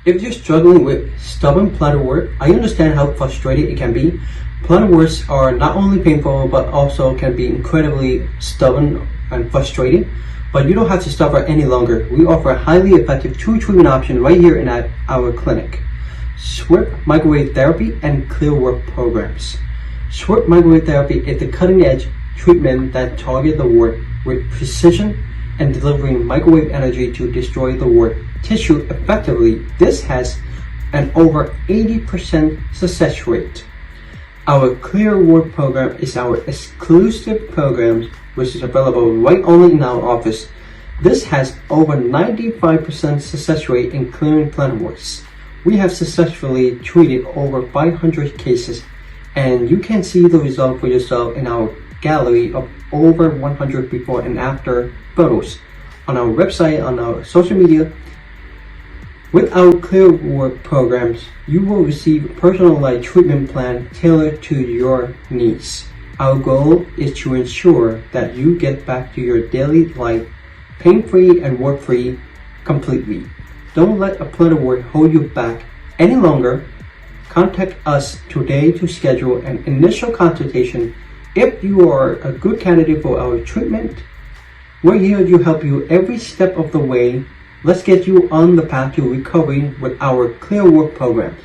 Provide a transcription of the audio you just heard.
If you're struggling with stubborn plantar wart, I understand how frustrating it can be. Plantar warts are not only painful but also can be incredibly stubborn and frustrating. But you don't have to suffer any longer. We offer a highly effective two treatment options right here in our clinic: SWIP microwave therapy and clear wart programs. SWIP microwave therapy is the cutting-edge treatment that targets the wart with precision and delivering microwave energy to destroy the wart tissue effectively. This has an over 80% success rate. Our clear wart program is our exclusive program, which is available right only in our office. This has over 95% success rate in clearing plantar warts. We have successfully treated over 500 cases, and you can see the result for yourself in our gallery of over 100 before and after photos on our website, on our social media. With our clear wart programs, you will receive a personalized treatment plan tailored to your needs. Our goal is to ensure that you get back to your daily life pain-free and wart-free completely. Don't let a plantar wart hold you back any longer. Contact us today to schedule an initial consultation. If you are a good candidate for our treatment, we're here to help you every step of the way. Let's get you on the path to recovery with our clear wart program.